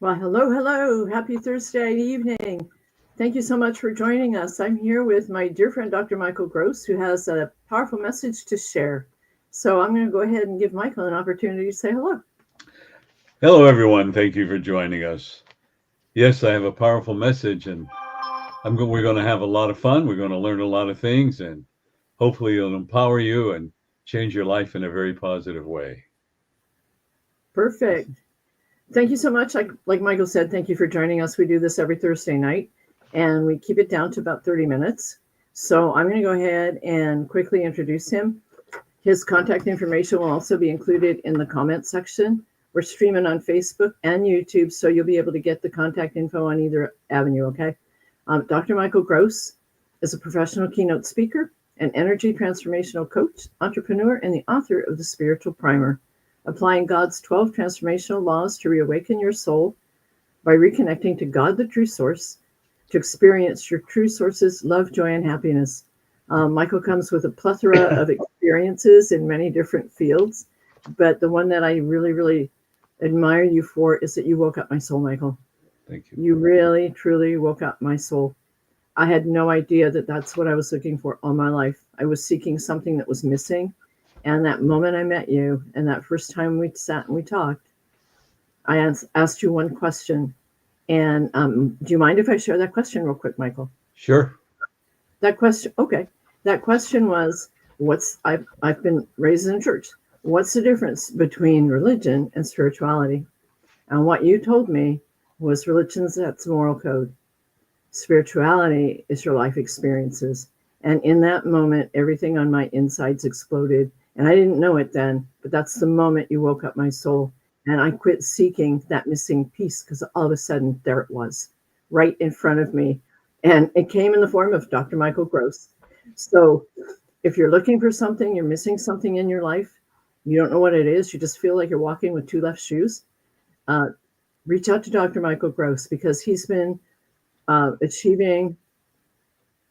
Well, hello, hello. Happy Thursday evening. Thank you so much for joining us. I'm here with my dear friend, Dr. Michael Gross, who has a powerful message to share. So I'm going to go ahead and give Michael an opportunity to say hello. Hello, everyone. Thank you for joining us. Yes, I have a powerful message, and we're going to have a lot of fun. We're going to learn a lot of things, and hopefully, it'll empower you and change your life in a very positive way. Perfect. Thank you so much. Like Michael said, thank you for joining us. We do this every Thursday night, and we keep it down to about 30 minutes. So I'm going to go ahead and quickly introduce him. His contact information will also be included in the comment section. We're streaming on Facebook and YouTube, so you'll be able to get the contact info on either avenue, okay? Dr. Michael Gross is a professional keynote speaker, an energy transformational coach, entrepreneur, and the author of The Spiritual Primer, applying God's 12 transformational laws to reawaken your soul by reconnecting to God, the true source, to experience your true source's love, joy, and happiness. Michael comes with a plethora of experiences in many different fields, but the one that I really, really admire you for is that you woke up my soul, Michael. Thank you. You really, truly woke up my soul. I had no idea that that's what I was looking for all my life. I was seeking something that was missing. And that moment I met you, and that first time we sat and we talked, I asked you one question. And do you mind if I share that question real quick, Michael? Sure. That question, okay. That question was, I've been raised in a church. What's the difference between religion and spirituality? And what you told me was religion's that's moral code. Spirituality is your life experiences. And in that moment, everything on my insides exploded. And I didn't know it then, but that's the moment you woke up my soul. And I quit seeking that missing piece because all of a sudden, there it was, right in front of me. And it came in the form of Dr. Michael Gross. So if you're looking for something, you're missing something in your life, you don't know what it is, you just feel like you're walking with two left shoes, reach out to Dr. Michael Gross because he's been achieving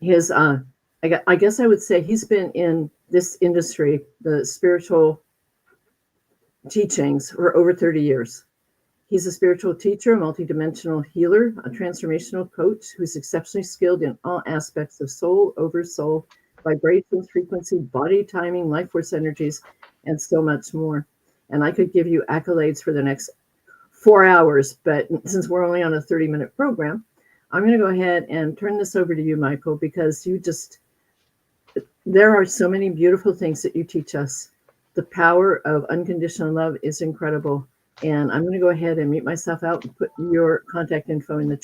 his, I guess I would say he's been in this industry, the spiritual teachings, for over 30 years. He's a spiritual teacher, a multidimensional healer, a transformational coach who's exceptionally skilled in all aspects of soul, over soul, vibrations, frequency, body timing, life force energies, and so much more. And I could give you accolades for the next 4 hours, but since we're only on a 30-minute program, I'm going to go ahead and turn this over to you, Michael, because there are so many beautiful things that you teach us. The power of unconditional love is incredible. And I'm going to go ahead and mute myself out and put your contact info in the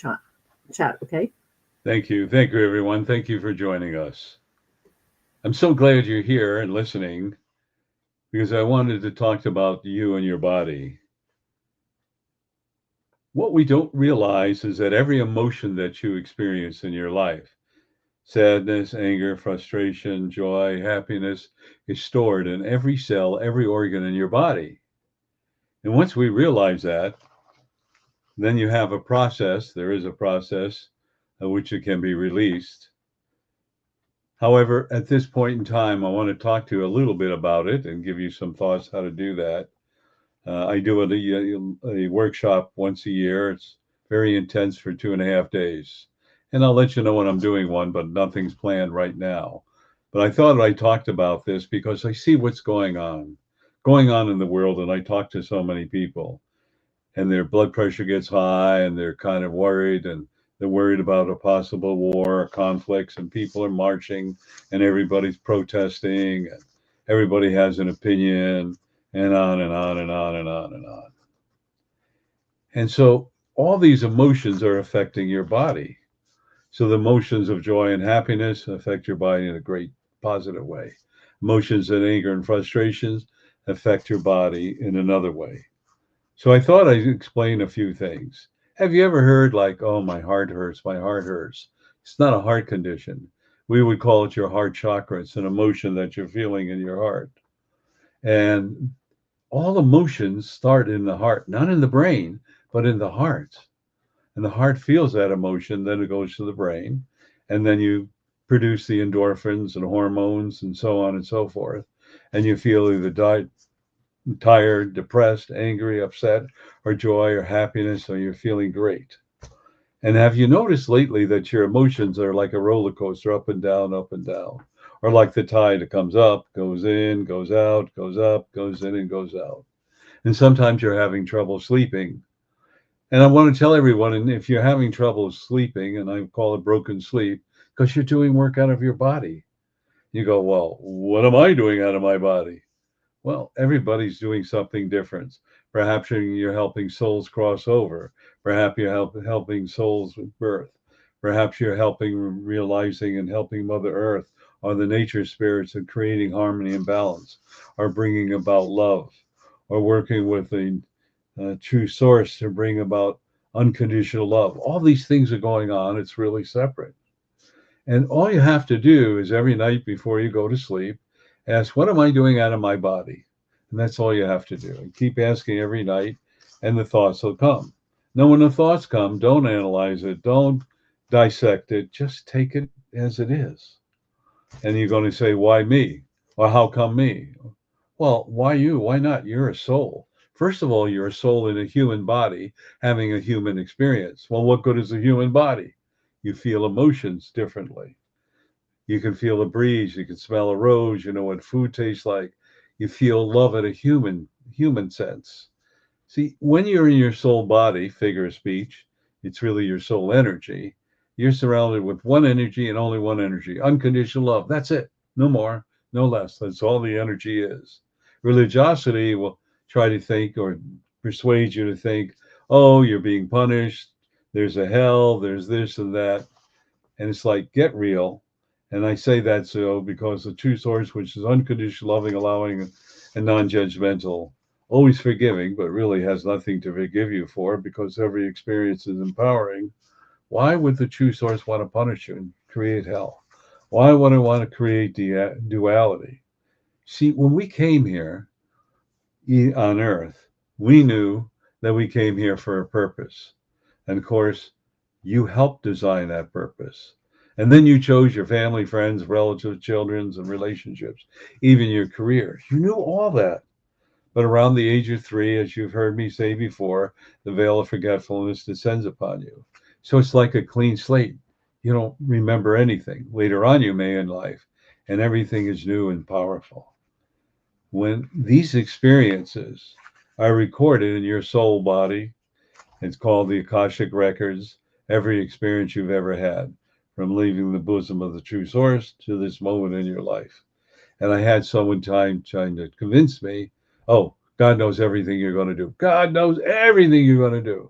chat, okay? Thank you. Thank you, everyone. Thank you for joining us. I'm so glad you're here and listening because I wanted to talk about you and your body. What we don't realize is that every emotion that you experience in your life, sadness, anger, frustration, joy, happiness, is stored in every cell, every organ in your body. And once we realize that, then you have a process, there is a process at which it can be released. However, at this point in time, I want to talk to you a little bit about it and give you some thoughts how to do that. I do a workshop once a year. It's very intense for 2.5 days. And I'll let you know when I'm doing one, but nothing's planned right now. But I thought I talked about this because I see what's going on in the world. And I talk to so many people and their blood pressure gets high and they're kind of worried and they're worried about a possible war or conflicts and people are marching and everybody's protesting and everybody has an opinion and on and on and on and on and on. And so all these emotions are affecting your body. So the emotions of joy and happiness affect your body in a great positive way. Emotions of anger and frustrations affect your body in another way. So I thought I'd explain a few things. Have you ever heard like, oh, my heart hurts, my heart hurts? It's not a heart condition. We would call it your heart chakra. It's an emotion that you're feeling in your heart. And all emotions start in the heart, not in the brain, but in the heart. And the heart feels that emotion, then it goes to the brain, and then you produce the endorphins and hormones and so on and so forth. And you feel either tired, depressed, angry, upset, or joy, or happiness, or you're feeling great. And have you noticed lately that your emotions are like a roller coaster, up and down, or like the tide that comes up, goes in, goes out, goes up, goes in, and goes out? And sometimes you're having trouble sleeping. And I want to tell everyone, and if you're having trouble sleeping, and I call it broken sleep, because you're doing work out of your body. You go, well, what am I doing out of my body? Well, everybody's doing something different. Perhaps you're helping souls cross over. Perhaps you're helping souls with birth. Perhaps you're helping realizing and helping Mother Earth or the nature spirits and creating harmony and balance, or bringing about love, or working with the true source to bring about unconditional love. All these things are going on. It's really separate. And all you have to do is every night before you go to sleep, ask, what am I doing out of my body? And that's all you have to do. And keep asking every night, and the thoughts will come. Now, when the thoughts come, don't analyze it, don't dissect it, just take it as it is. And you're going to say, why me? Or how come me? Well, why you? Why not? You're a soul. First of all, you're a soul in a human body having a human experience. Well, what good is a human body? You feel emotions differently. You can feel a breeze, you can smell a rose, you know what food tastes like. You feel love at a human sense. See, when you're in your soul body, figure of speech, it's really your soul energy. You're surrounded with one energy and only one energy, unconditional love. That's it. No more, no less. That's all the energy is. Religiosity will try to think or persuade you to think, oh, you're being punished. There's a hell. There's this and that. And it's like, get real. And I say that so because the true source, which is unconditional, loving, allowing, and non judgmental, always forgiving, but really has nothing to forgive you for because every experience is empowering. Why would the true source want to punish you and create hell? Why would I want to create duality? See, when we came here on earth, we knew that we came here for a purpose. And of course, you helped design that purpose. And then you chose your family, friends, relatives, children, and relationships, even your career. You knew all that. But around the age of 3, as you've heard me say before, the veil of forgetfulness descends upon you. So it's like a clean slate. You don't remember anything. Later on, you may in life, and everything is new and powerful. When these experiences are recorded in your soul body, it's called the Akashic Records, every experience you've ever had, from leaving the bosom of the true source to this moment in your life. And I had someone trying to convince me, oh, God knows everything you're going to do. God knows everything you're going to do.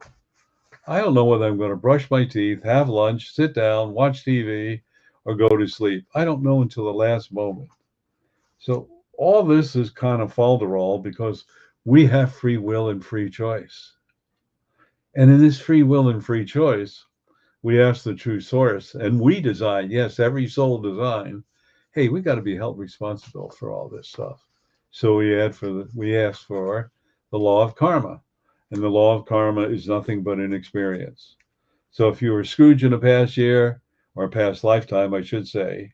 I don't know whether I'm going to brush my teeth, have lunch, sit down, watch TV, or go to sleep. I don't know until the last moment. So all this is kind of falderall because we have free will and free choice. And in this free will and free choice, we ask the true source, and we design, yes, every soul design, hey, we got to be held responsible for all this stuff. So we ask for the law of karma. And the law of karma is nothing but an experience. So if you were Scrooge in a past year, or a past lifetime, I should say,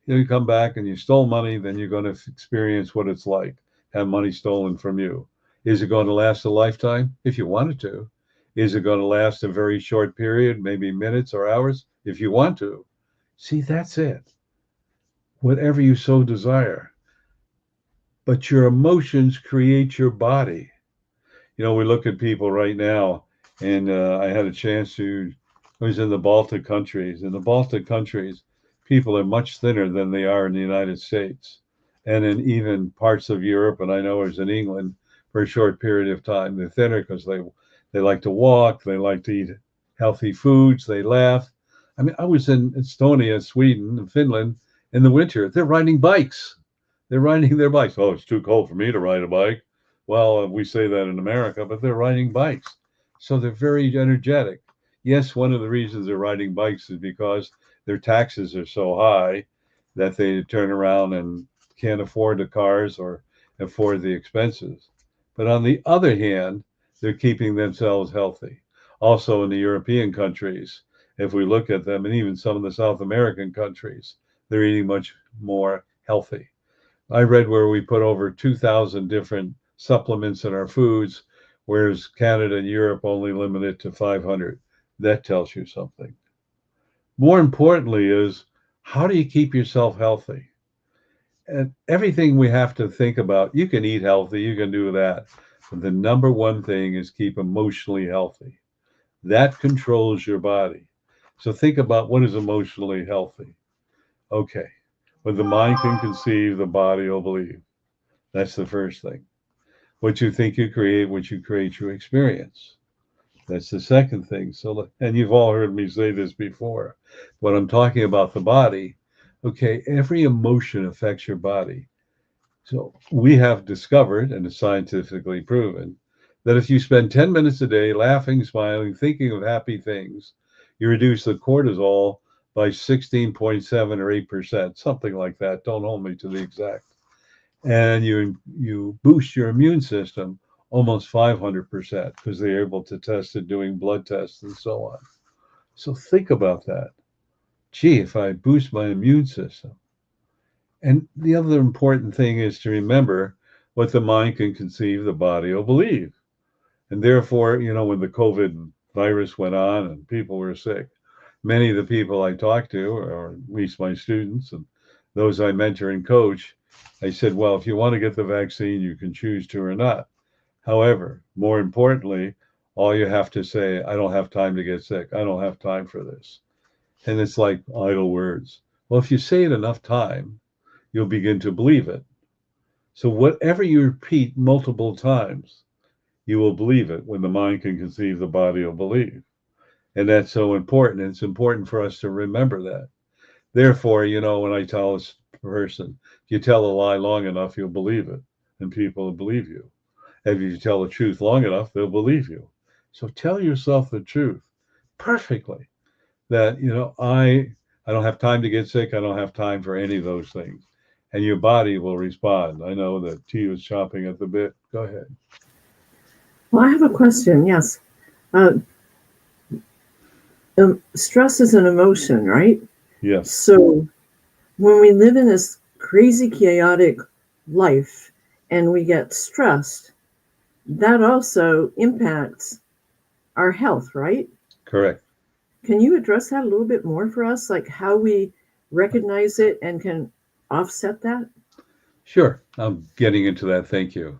you come back and you stole money, then you're going to experience what it's like to have money stolen from you. Is it going to last a lifetime? If you wanted to. Is it going to last a very short period, maybe minutes or hours? If you want to. See, that's it. Whatever you so desire. But your emotions create your body. You know, we look at people right now, and I had a chance I was in the Baltic countries. In the Baltic countries, people are much thinner than they are in the United States. And in even parts of Europe, and I know I was in England for a short period of time, they're thinner because they like to walk, they like to eat healthy foods, they laugh. I mean, I was in Estonia, Sweden, and Finland in the winter. They're riding bikes. They're riding their bikes. Oh, it's too cold for me to ride a bike. Well, we say that in America, but they're riding bikes. So they're very energetic. Yes, one of the reasons they're riding bikes is because their taxes are so high that they turn around and can't afford the cars or afford the expenses. But on the other hand, they're keeping themselves healthy. Also in the European countries, if we look at them, and even some of the South American countries, they're eating much more healthy. I read where we put over 2,000 different supplements in our foods, whereas Canada and Europe only limit it to 500. That tells you something. More importantly is, how do you keep yourself healthy? And everything we have to think about, you can eat healthy, you can do that. But the number one thing is keep emotionally healthy. That controls your body. So think about what is emotionally healthy. Okay. When the mind can conceive, the body will believe. That's the first thing. What you think you create, what you create, you experience. That's the second thing. So, and you've all heard me say this before. When I'm talking about the body, okay, every emotion affects your body. So we have discovered, and it's scientifically proven, that if you spend 10 minutes a day laughing, smiling, thinking of happy things, you reduce the cortisol by 16.7 or 8%, something like that. Don't hold me to the exact. And you boost your immune system almost 500% because they're able to test it doing blood tests and so on. So think about that. Gee, if I boost my immune system. And the other important thing is to remember, what the mind can conceive, the body will believe. And therefore, when the COVID virus went on and people were sick, many of the people I talked to, or at least my students and those I mentor and coach, I said, well, if you want to get the vaccine, you can choose to or not. However, more importantly, all you have to say, I don't have time to get sick. I don't have time for this. And it's like idle words. Well, if you say it enough time, you'll begin to believe it. So whatever you repeat multiple times, you will believe it. When the mind can conceive, the body will believe. And that's so important. It's important for us to remember that. Therefore, when I tell a person, if you tell a lie long enough, you'll believe it, and people will believe you. And if you tell the truth long enough, they'll believe you. So tell yourself the truth perfectly, that, I don't have time to get sick. I don't have time for any of those things. And your body will respond. I know that T was chomping at the bit. Go ahead. Well, I have a question. Yes. Uh, Stress is an emotion, right? Yes, So when we live in this crazy, chaotic life and we get stressed, that also impacts our health, right? correct. Can you address that a little bit more for us, like how we recognize it and can offset that? Sure. I'm getting into that. Thank you.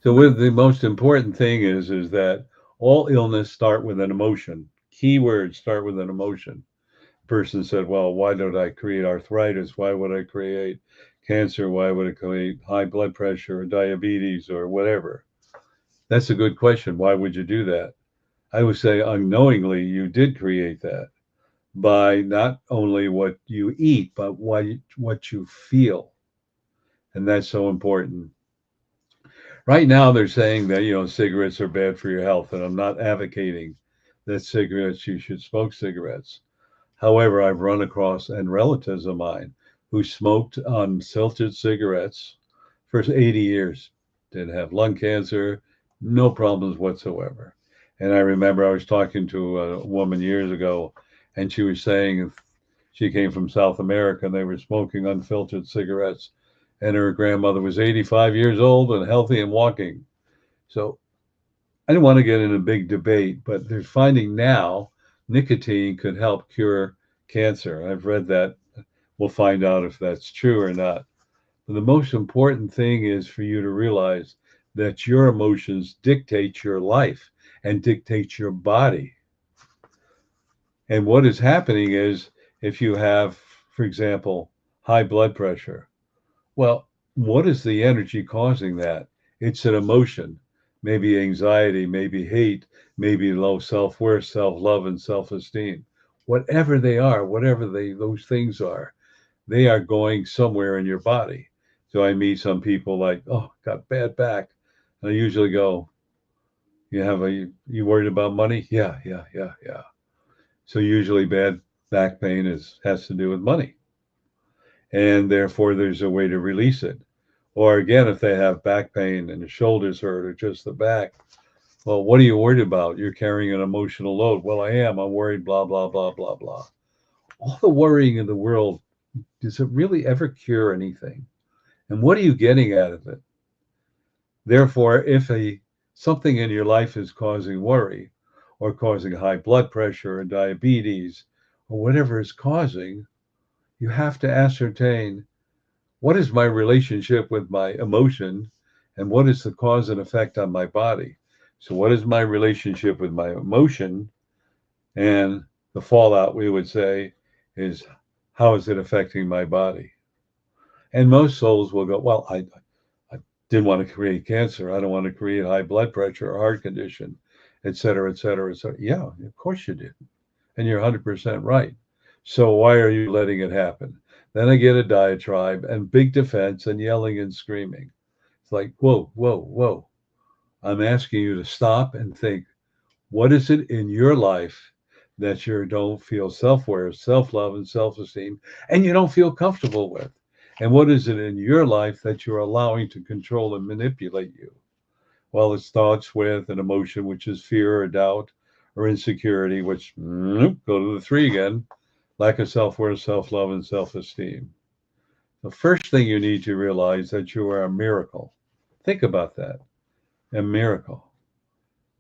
So the most important thing is that all illness start with an emotion. Keywords start with an emotion. Person said, well, why don't I create arthritis? Why would I create cancer? Why would I create high blood pressure or diabetes or whatever? That's a good question. Why would you do that? I would say unknowingly you did create that by not only what you eat, but what you feel. And that's so important. Right now, they're saying that, cigarettes are bad for your health, and I'm not advocating that you should smoke cigarettes. However, I've run across, and relatives of mine who smoked unfiltered cigarettes for 80 years, didn't have lung cancer, no problems whatsoever. And I remember I was talking to a woman years ago, and she was saying if she came from South America and they were smoking unfiltered cigarettes, and her grandmother was 85 years old and healthy and walking. So I didn't want to get in a big debate, but they're finding now nicotine could help cure cancer. I've read that. We'll find out if that's true or not. But the most important thing is for you to realize that your emotions dictate your life and dictate your body. And what is happening is, if you have, for example, high blood pressure, well, what is the energy causing that? It's an emotion, maybe anxiety, maybe hate, maybe low self-worth, self-love, and self-esteem. Whatever they are, those things are, they are going somewhere in your body. So I meet some people like, oh, got bad back. And I usually go, you worried about money? Yeah, yeah, yeah, yeah. So usually bad back pain has to do with money. And therefore there's a way to release it. Or again, if they have back pain and the shoulders hurt or just the back, well, what are you worried about? You're carrying an emotional load. Well, I am. I'm worried, blah, blah, blah, blah, blah. All the worrying in the world, does it really ever cure anything? And what are you getting out of it? Therefore, if something in your life is causing worry or causing high blood pressure or diabetes or whatever is causing, you have to ascertain, what is my relationship with my emotion and what is the cause and effect on my body? So what is my relationship with my emotion? And the fallout, we would say, is how is it affecting my body? And most souls will go, well, I didn't want to create cancer. I don't want to create high blood pressure or heart condition, et cetera, et cetera, et cetera. Yeah, of course you did. And you're 100% right. So why are you letting it happen? Then I get a diatribe and big defense and yelling and screaming. It's like, whoa, whoa, whoa. I'm asking you to stop and think, what is it in your life that you don't feel self-worth, self-love, and self-esteem, and you don't feel comfortable with? And what is it in your life that you're allowing to control and manipulate you? Well, it starts with an emotion, which is fear or doubt or insecurity, which go to the three again, lack of self-worth, self-love, and self-esteem. The first thing you need to realize that you are a miracle. Think about that, a miracle.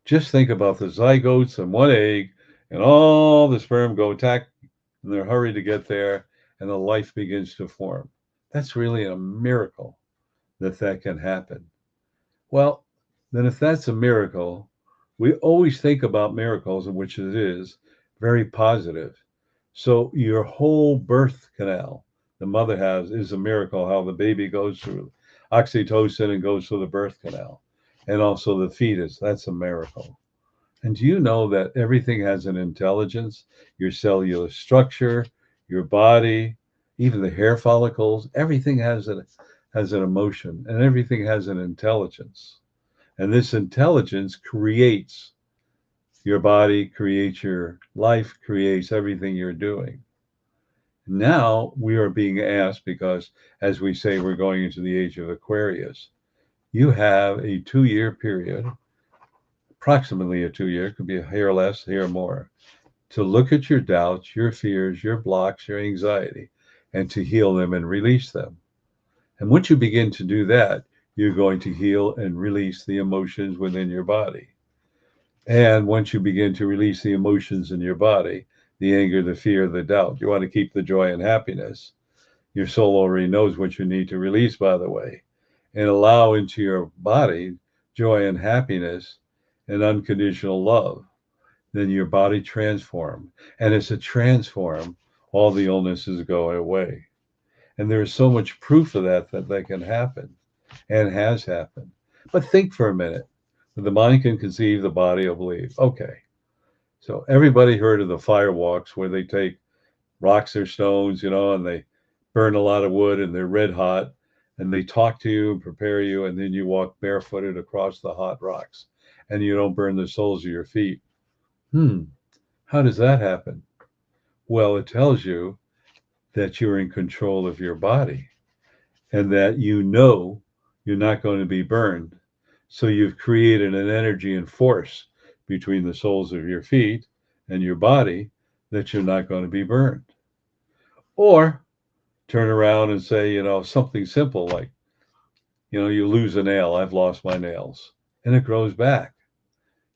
Just think about the zygotes and one egg and all the sperm go attack in their hurry to get there and the life begins to form. That's really a miracle that can happen. Well, then if that's a miracle, we always think about miracles, in which it is very positive. So your whole birth canal the mother has is a miracle, how the baby goes through oxytocin and goes through the birth canal. And also the fetus, that's a miracle. And do you know that everything has an intelligence? Your cellular structure, your body, even the hair follicles, everything has an emotion and everything has an intelligence. And this intelligence creates your body, creates your life, creates everything you're doing. Now we are being asked, because as we say, we're going into the age of Aquarius, you have a 2-year period, approximately a 2-year, could be a hair less, hair more, to look at your doubts, your fears, your blocks, your anxiety, and to heal them and release them. And once you begin to do that, you're going to heal and release the emotions within your body. And once you begin to release the emotions in your body, the anger, the fear, the doubt, you want to keep the joy and happiness. Your soul already knows what you need to release, by the way, and allow into your body joy and happiness and unconditional love. Then your body transforms. And as it transforms, all the illnesses go away. And there is so much proof of that can happen and has happened. But think for a minute. The mind can conceive, the body will believe. Okay. So everybody heard of the fire walks where they take rocks or stones, and they burn a lot of wood and they're red hot and they talk to you and prepare you. And then you walk barefooted across the hot rocks and you don't burn the soles of your feet. How does that happen? Well, it tells you that you're in control of your body and that you're not going to be burned. So you've created an energy and force between the soles of your feet and your body that you're not going to be burned. Or turn around and say, something simple like, you lose a nail. I've lost my nails. And it grows back.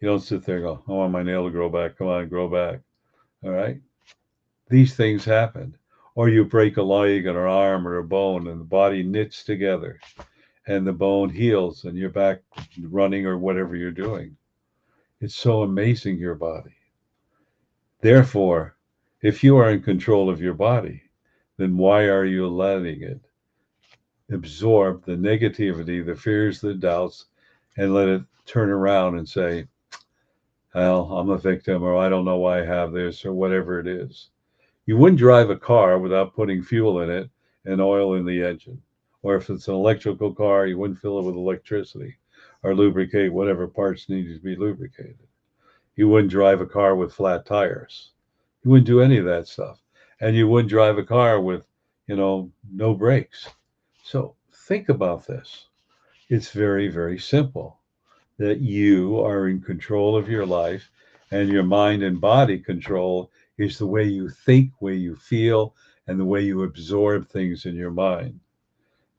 You don't sit there and go, I want my nail to grow back. Come on, grow back. All right. These things happen. Or you break a leg or an arm or a bone and the body knits together and the bone heals and you're back running or whatever you're doing. It's so amazing, your body. Therefore, if you are in control of your body, then why are you letting it absorb the negativity, the fears, the doubts, and let it turn around and say, well, I'm a victim, or I don't know why I have this, or whatever it is. You wouldn't drive a car without putting fuel in it and oil in the engine. Or if it's an electrical car, you wouldn't fill it with electricity or lubricate whatever parts needed to be lubricated. You wouldn't drive a car with flat tires. You wouldn't do any of that stuff. And you wouldn't drive a car with, no brakes. So think about this. It's very, very simple that you are in control of your life, and your mind and body control is the way you think, way you feel, and the way you absorb things in your mind.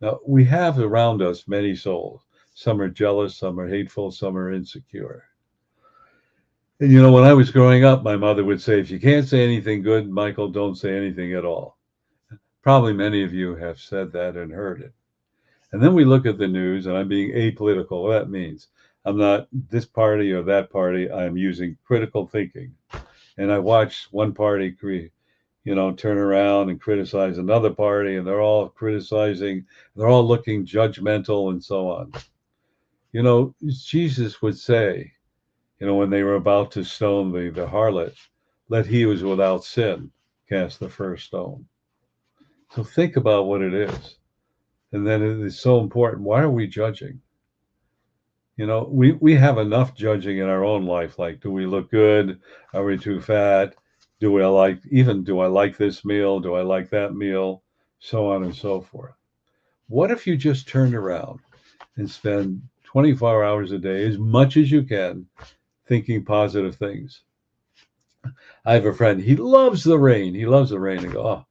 Now, we have around us many souls. Some are jealous, some are hateful, some are insecure. And when I was growing up, my mother would say, if you can't say anything good, Michael, don't say anything at all. Probably many of you have said that and heard it. And then we look at the news, and I'm being apolitical. What that means, I'm not this party or that party. I'm using critical thinking. And I watch one party turn around and criticize another party, and they're all criticizing, they're all looking judgmental and so on. Jesus would say, when they were about to stone the harlot, let he who is without sin cast the first stone. So think about what it is. And then it is so important. Why are we judging? We have enough judging in our own life. Like, do we look good? Are we too fat? Do I like this meal? Do I like that meal? So on and so forth. What if you just turned around and spend 24 hours a day, as much as you can, thinking positive things? I have a friend, he loves the rain. He loves the rain. And go, oh,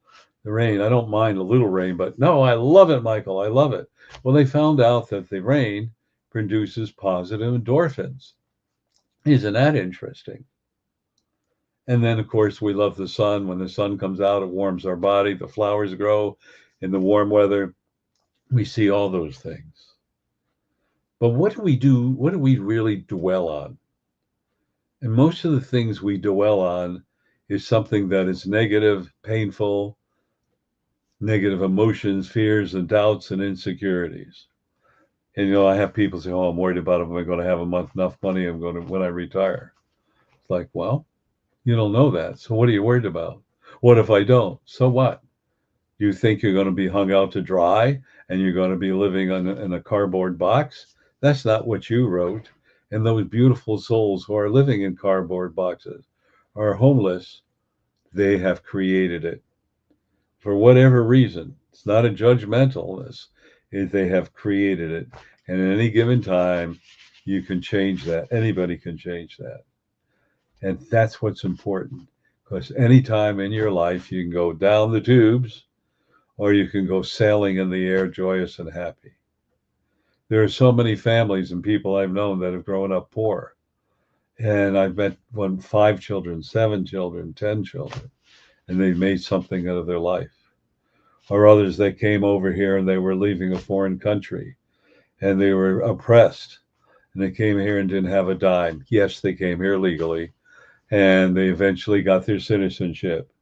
the rain, I don't mind a little rain, but no, I love it, Michael. I love it. Well, they found out that the rain produces positive endorphins. Isn't that interesting? And then, of course, we love the sun. When the sun comes out, it warms our body. The flowers grow in the warm weather. We see all those things. But what do we do? What do we really dwell on? And most of the things we dwell on is something that is negative, painful, negative emotions, fears, and doubts, and insecurities. And, I have people say, oh, I'm worried about if I'm going to have enough money when I retire. It's like, well, you don't know that. So what are you worried about? What if I don't? So what? You think you're going to be hung out to dry and you're going to be living in a cardboard box? That's not what you wrote. And those beautiful souls who are living in cardboard boxes are homeless. They have created it for whatever reason. It's not a judgmentalness. They have created it. And at any given time, you can change that. Anybody can change that. And that's what's important, because anytime in your life you can go down the tubes or you can go sailing in the air, joyous and happy. There are so many families and people I've known that have grown up poor. And I've met 5 children, 7 children, 10 children, and they've made something out of their life. Or others that came over here and they were leaving a foreign country and they were oppressed and they came here and didn't have a dime. Yes, they came here legally. And they eventually got their citizenship,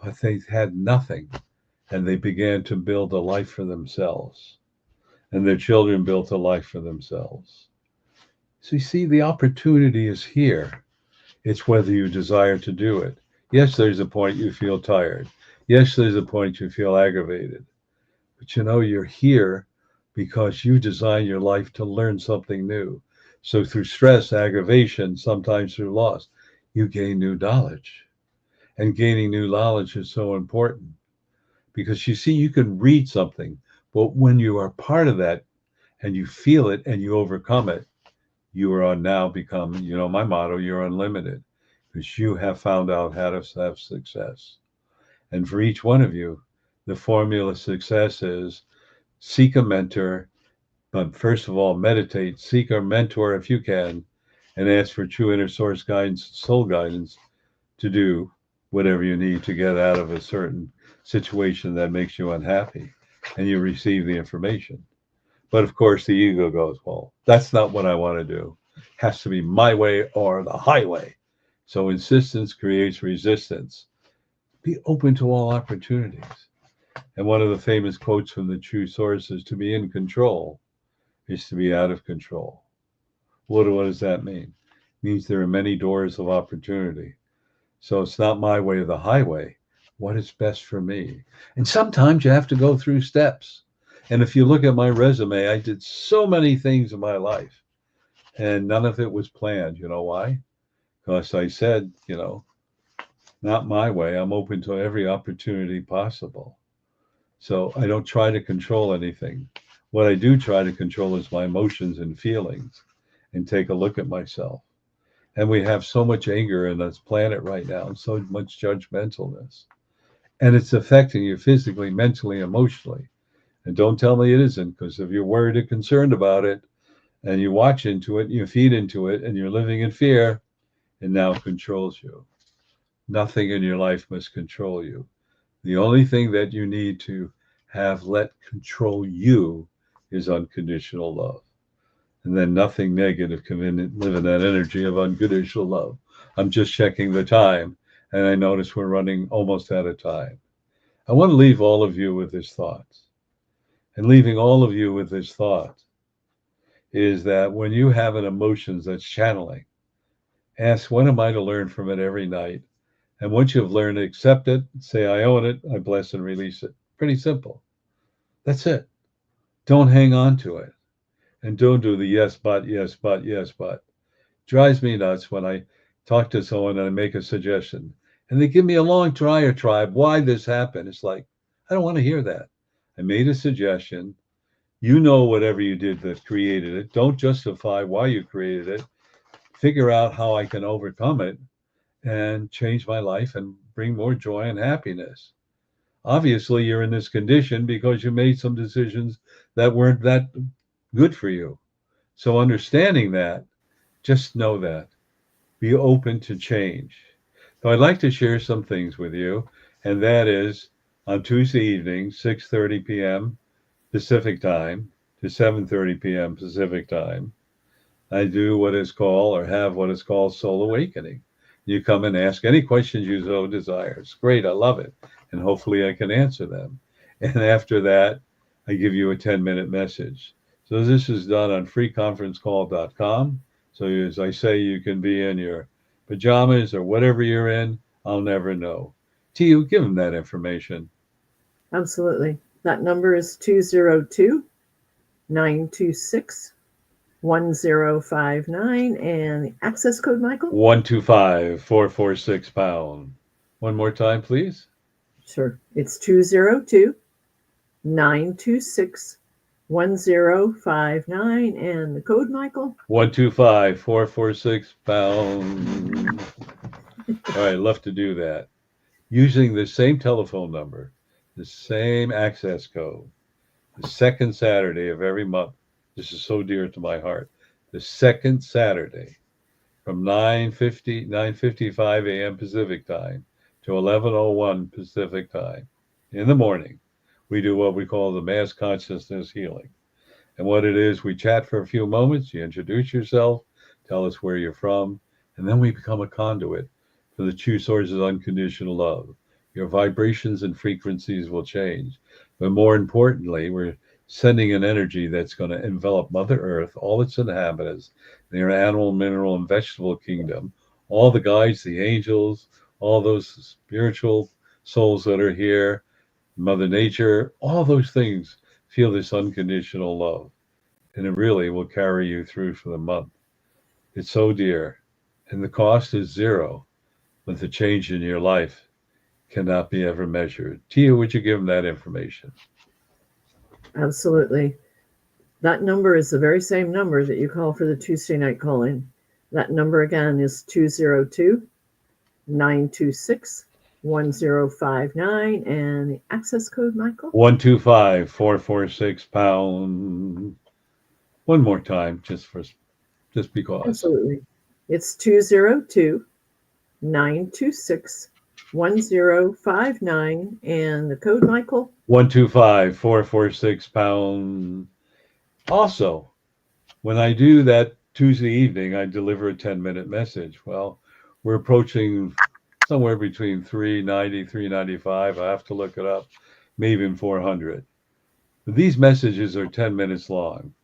but they had nothing. And they began to build a life for themselves. And their children built a life for themselves. So you see, the opportunity is here. It's whether you desire to do it. Yes, there's a point you feel tired. Yes, there's a point you feel aggravated. But you're here because you design your life to learn something new. So through stress, aggravation, sometimes through loss, you gain new knowledge. And gaining new knowledge is so important because you see, you can read something, but when you are part of that and you feel it and you overcome it, you are now become, my motto, you're unlimited, because you have found out how to have success. And for each one of you, the formula of success is seek a mentor, but first of all, meditate, seek a mentor if you can, and ask for true inner source guidance, soul guidance, to do whatever you need to get out of a certain situation that makes you unhappy, and you receive the information. But of course, the ego goes, well, that's not what I want to do. It has to be my way or the highway. So insistence creates resistance. Be open to all opportunities. And one of the famous quotes from the true source is, to be in control is to be out of control. What does that mean? It means there are many doors of opportunity. So it's not my way or the highway. What is best for me? And sometimes you have to go through steps. And if you look at my resume, I did so many things in my life and none of it was planned. You know why? Because I said, not my way. I'm open to every opportunity possible. So I don't try to control anything. What I do try to control is my emotions and feelings, and take a look at myself. And we have so much anger in this planet right now, and so much judgmentalness. And it's affecting you physically, mentally, emotionally. And don't tell me it isn't, because if you're worried or concerned about it, and you watch into it, you feed into it, and you're living in fear, it now controls you. Nothing in your life must control you. The only thing that you need to have let control you is unconditional love. And then nothing negative can live in that energy of unconditional love. I'm just checking the time, and I notice we're running almost out of time. I want to leave all of you with this thought. And leaving all of you with this thought is that when you have an emotions that's channeling, ask, what am I to learn from it every night? And once you've learned, accept it, say, I own it, I bless and release it. Pretty simple. That's it. Don't hang on to it. And don't do the yes, but, yes, but, yes, but. Drives me nuts when I talk to someone and I make a suggestion and they give me a long diatribe why this happened. It's like, I don't want to hear that. I made a suggestion. You know, whatever you did that created it. Don't justify why you created it. Figure out how I can overcome it and change my life and bring more joy and happiness. Obviously, you're in this condition because you made some decisions that weren't that good for you. So understanding that, just know that. Be open to change. So I'd like to share some things with you, and that is on Tuesday evening, 6:30 p.m. Pacific time to 7:30 p.m. Pacific time, I do what is called, or have what is called, Soul Awakening. You come and ask any questions you so desire. It's great. I love it. And hopefully I can answer them. And after that, I give you a 10-minute message. So this is done on freeconferencecall.com. So as I say, you can be in your pajamas or whatever you're in. I'll never know. Tiu, give them that information. Absolutely. That number is 202-926-1059. And the access code, Michael? 125446#. One more time, please. Sure. It's 202-926-1059. And the code, Michael? 125446#. All right, love to do that. Using the same telephone number, the same access code, the second Saturday of every month. This is so dear to my heart. The second Saturday from 9:55 a.m. Pacific time to 11:01 Pacific time in the morning, we do what we call the mass consciousness healing. And what it is, we chat for a few moments, you introduce yourself, tell us where you're from, and then we become a conduit for the true source of unconditional love. Your vibrations and frequencies will change. But more importantly, we're sending an energy that's going to envelop Mother Earth, all its inhabitants, their animal, mineral, and vegetable kingdom, all the guides, the angels, all those spiritual souls that are here, Mother Nature, all those things feel this unconditional love. And it really will carry you through for the month. It's so dear. And the cost is zero, but the change in your life cannot be ever measured. Tia, would you give them that information? Absolutely. That number is the very same number that you call for the Tuesday night call-in. That number again is 202-926-1059. And the access code, Michael? 125446#. One more time, just because. Absolutely. It's 202-926-1059. And the code, Michael? 125446#. Also, when I do that Tuesday evening, I deliver a 10-minute message. Well, we're approaching somewhere between 390, 395. I have to look it up, maybe even 400. But these messages are 10 minutes long.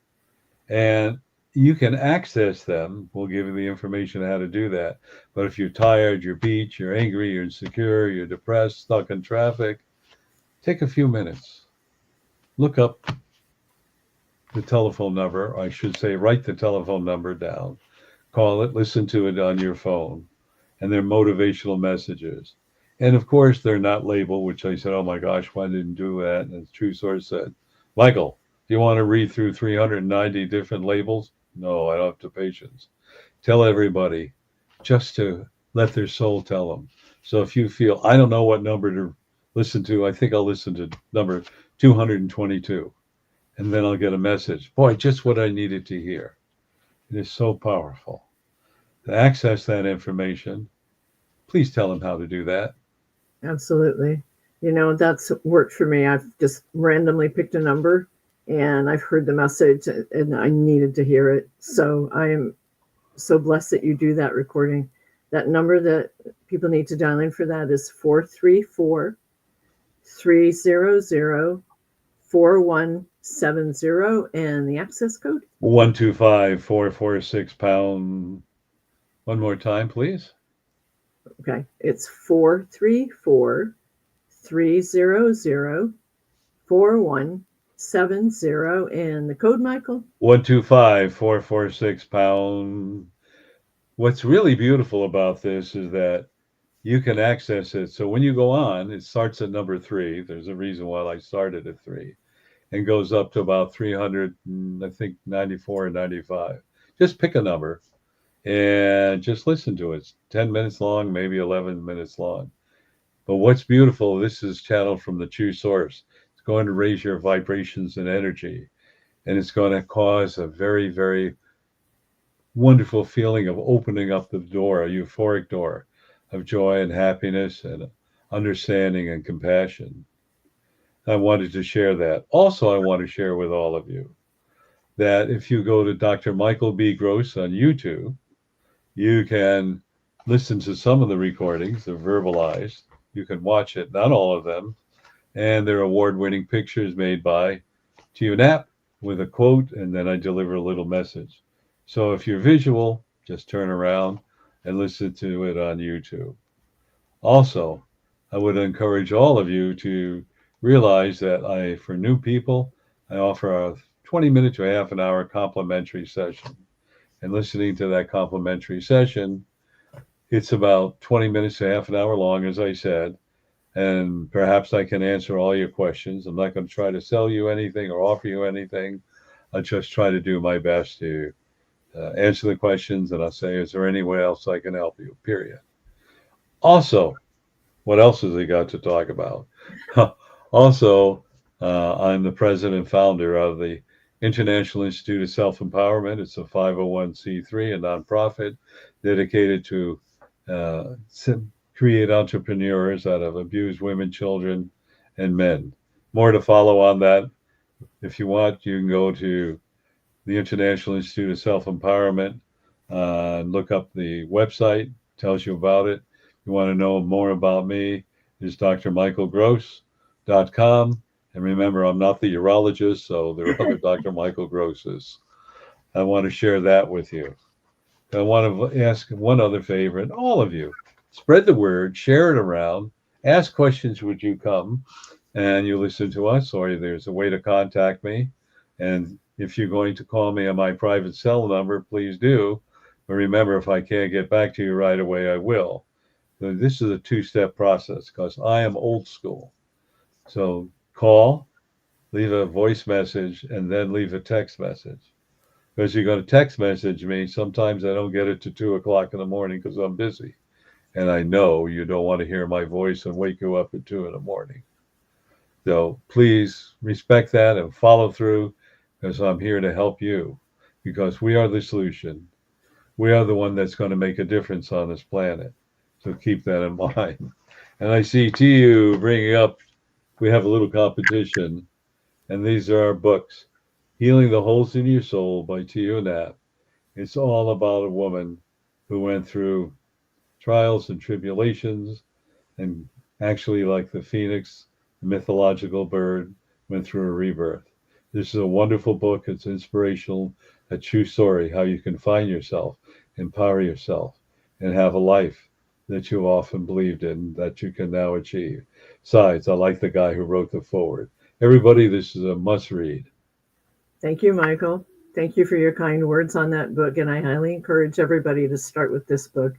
And you can access them. We'll give you the information how to do that. But if you're tired, you're beat, you're angry, you're insecure, you're depressed, stuck in traffic, take a few minutes. Look up the telephone number. I should say, write the telephone number down. Call it, listen to it on your phone. And they're motivational messages. And of course, they're not labeled, which I said, oh my gosh, why didn't do that? And the True Source said, Michael, do you want to read through 390 different labels? No, I don't have the patience. Tell everybody just to let their soul tell them. So if you feel, I don't know what number to listen to, I think I'll listen to number 222. And then I'll get a message. Boy, just what I needed to hear. It is so powerful. To access that information, please tell them how to do that. Absolutely. That's worked for me. I've just randomly picked a number and I've heard the message and I needed to hear it. So I am so blessed that you do that recording. That number that people need to dial in for that is 434-300-4170 and the access code 125-446-pound. One more time, please. Okay, it's 434-300-4170 and the code, Michael? 125-446-pound. What's really beautiful about this is that you can access it. So when you go on, it starts at number 3. There's a reason why I started at 3 and goes up to about 300, I think 94 or 95. Just pick a number and just listen to it. It's 10 minutes long, maybe 11 minutes long. But what's beautiful, this is channeled from the true source. It's going to raise your vibrations and energy. And it's going to cause a very, very wonderful feeling of opening up the door, a euphoric door of joy and happiness and understanding and compassion. I wanted to share that. Also, I want to share with all of you that if you go to Dr. Michael B. Gross on YouTube, you can listen to some of the recordings. They're verbalized. You can watch it, not all of them. And they're award-winning pictures made by Tio Knapp with a quote, and then I deliver a little message. So if you're visual, just turn around and listen to it on YouTube. Also, I would encourage all of you to realize that for new people, I offer a 20-minute to a half an hour complimentary session. And listening to that complimentary session, it's about 20 minutes to half an hour long, as I said, and perhaps I can answer all your questions. I'm not going to try to sell you anything or offer you anything. I'll just try to do my best to answer the questions, and I'll say, is there any way else I can help you, period. Also, what else has he got to talk about? Also, I'm the president and founder of the International Institute of Self-Empowerment. It's a 501c3, a nonprofit dedicated to create entrepreneurs out of abused women, children, and men. More to follow on that. If you want, you can go to the International Institute of Self-Empowerment and look up the website. Tells you about it. You want to know more about me, is drmichaelgross.com. And remember, I'm not the urologist, so there are other Dr. Michael Grosses. I want to share that with you. I want to ask one other favor, and all of you, spread the word, share it around, ask questions would you come, and you listen to us, or there's a way to contact me. And if you're going to call me on my private cell number, please do. But remember, if I can't get back to you right away, I will. So this is a two-step process because I am old school. So call, leave a voice message, and then leave a text message. Because you're going to text message me, sometimes I don't get it to 2 o'clock in the morning because I'm busy. And I know you don't want to hear my voice and wake you up at 2 in the morning. So please respect that and follow through, because I'm here to help you, because we are the solution. We are the one that's going to make a difference on this planet. So keep that in mind. And I see TU bringing up, we have a little competition, and these are our books. Healing the Holes in Your Soul by Tio Knapp. It's all about a woman who went through trials and tribulations, and actually, like the phoenix, the mythological bird, went through a rebirth. This is a wonderful book. It's inspirational, a true story, how you can find yourself, empower yourself, and have a life that you often believed in that you can now achieve. Besides, I like the guy who wrote the foreword. Everybody, this is a must read. Thank you, Michael. Thank you for your kind words on that book. And I highly encourage everybody to start with this book.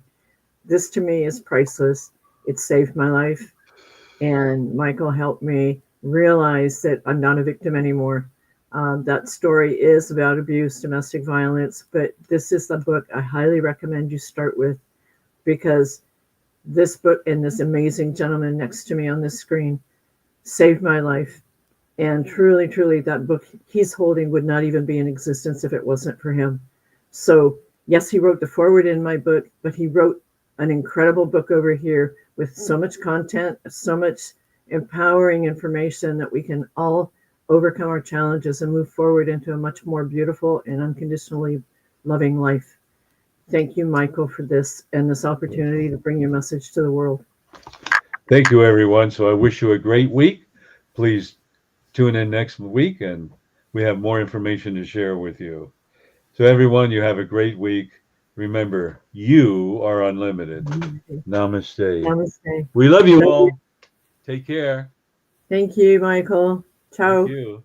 This to me is priceless. It saved my life. And Michael helped me realize that I'm not a victim anymore. That story is about abuse, domestic violence, but this is the book I highly recommend you start with, because this book and this amazing gentleman next to me on this screen saved my life. And truly, truly, that book he's holding would not even be in existence if it wasn't for him. So, yes, he wrote the foreword in my book, but he wrote an incredible book over here with so much content, so much empowering information that we can all overcome our challenges and move forward into a much more beautiful and unconditionally loving life. Thank you, Michael, for this and this opportunity to bring your message to the world. Thank you, everyone. So I wish you a great week. Please tune in next week, and we have more information to share with you. So, everyone, you have a great week. Remember, you are unlimited. Namaste. Namaste. We love you all. Take care. Thank you, Michael. Ciao. Thank you.